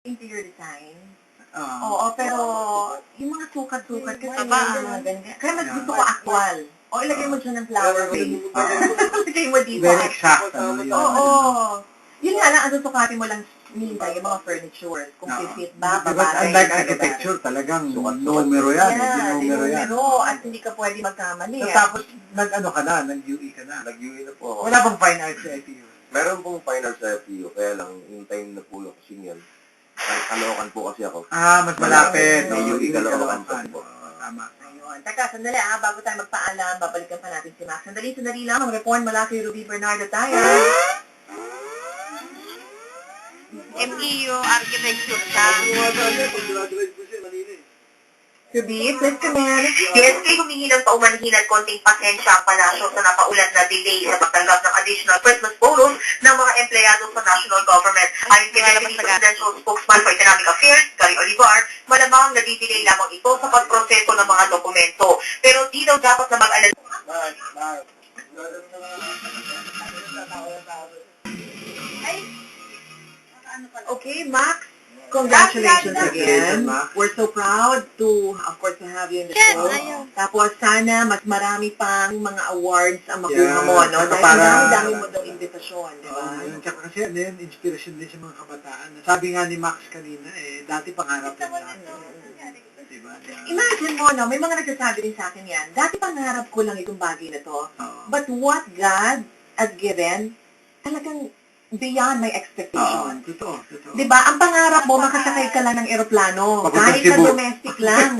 interior design. Ah. Oo, pero yung mga sukat-sukat kasi Taba. yung mga ganyan. Kaya mas gusto ko actual. O ilagay mo dyan ng flower base. Ah. Ilagay mo dito. Very exact. Ano, yun. Oo. Yun nga lang, ang susukatin mo lang minsan yung mga furniture. Kung fit ba, Because babagay. unlike architecture, talagang numero yan. Hindi numero yan. Numero. At hindi ka pwede magkamali. Tapos, nag-ano ka na, nag-UE ka na. Nag-UE na po ako. Wala bang fine arts sa FEU? Meron pong final sa FEU, kaya lang, yung time na po yung kasing yan, Caloocan po kasi ako. Ah, mas malapit. May UE Caloocan Caloocan. po. Tama. Ayun. Teka, sandali bago tayo magpaalam, babalikan pa natin si Max. Sandali lang, mag-report mula kay Ruby Bernardo tayo. FEU Architecture siya. Ruby, please come in. DSK humingi ng paumanhin at konting pasensya ang palasyo sa napaulat na delay sa pagtanggap ng additional Christmas bonus ng mga empleyado sa national government. Ayon kay Deputy Presidential Spokesman for Economic Affairs, Gary Olivar, malamang nadidelay lamang ito sa pagproseso ng mga dokumento. Pero di daw dapat na mag-alala. Okay, Max. Congratulations again. Max. We're so proud to, of course, to have you in the show. Tapos sana mas marami pang mga awards ang makuha mo, no? Saka Dahil dami mo daw invitasyon, di ba? Tsaka kasi ano yun, inspiration din sa mga kabataan. Sabi nga ni Max kanina, dati pangarap din natin. Diba? Imagine mo, no? May mga nagsasabi din sa akin yan. Dati pangarap ko lang itong bagay na to. But what God has given, talagang beyond my expectation. Totoo. Di ba? Ang pangarap mo, makasakay ka lang ng eroplano. Papunta Kahit sa Cebu. domestic lang.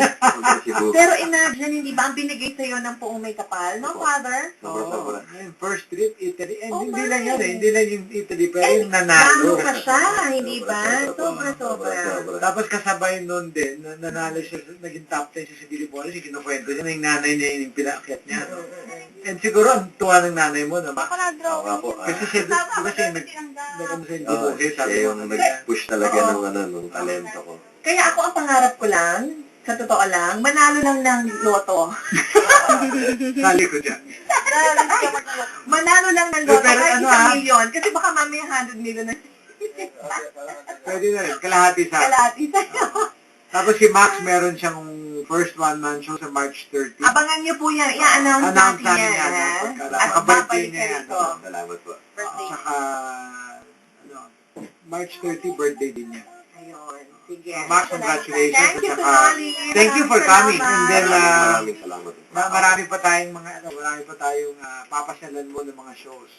Cebu. Pero imagine, hindi ba ang binigay sa'yo ng puong may kapal? No, Father? Sobra. First trip, Italy. And Oh, hindi my. lang yan Hindi lang yung Italy, pero yung Gano'n nanalo. pa siya, hindi ba? Sobra. Tapos kasabay nun din, nanalo siya, naging top 10 siya sa Billy Wallace, yung kinukwento niya, na yung nanay niya yung pinaakyat niya. No? And siguro, ang tuwa ng nanay mo, naman. Ako na-drawing po. Kasi siya, kasi nag-ano sa hindi Oo, okay, sabi siya mo yung talaga. nag-push talaga ng talento ko. Kaya ako ang pangarap ko lang, sa totoo lang, manalo lang ng loto. Sali ko dyan. Manalo lang ng loto, Pero kahit ano, 1 million. Kasi baka mamaya 100 million na Pwede na rin, kalahati sa kalahati sa'yo. Tapos si Max, meron siyang first one-man show sa March 30. Abangan niyo po yan. I-announce Announce natin namin yan. yan, ha? pagka- At pagka-birthday babalik niya ka yan. rito. Salamat po. Saka, March 30, birthday din niya. Ayun. Sige. Max, congratulations. Thank you, At saka, Sonali. thank you for coming. And then, Maraming salamat. marami pa tayong papasyalan mo ng mga shows.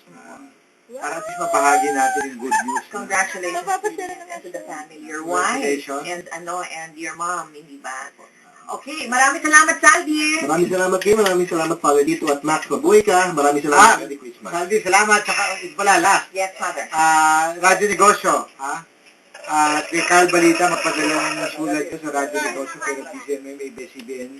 Para at least mabahagi natin yung good news. Congratulations Magpapasira naman to the family. Your wife Congratulations. and your mom, hindi ba? Okay, maraming salamat, Saldi. Maraming salamat kayo, maraming salamat Father Dito at Max, mabuhay ka. Maraming salamat. Merry Christmas. Saldi, salamat. Saka, ito pala, last. Yes, Father. Radyo Negosyo. Kay Carl Balita, magpadala ng sulat ko sa Radyo Negosyo pero PCMM, ABS-CBN.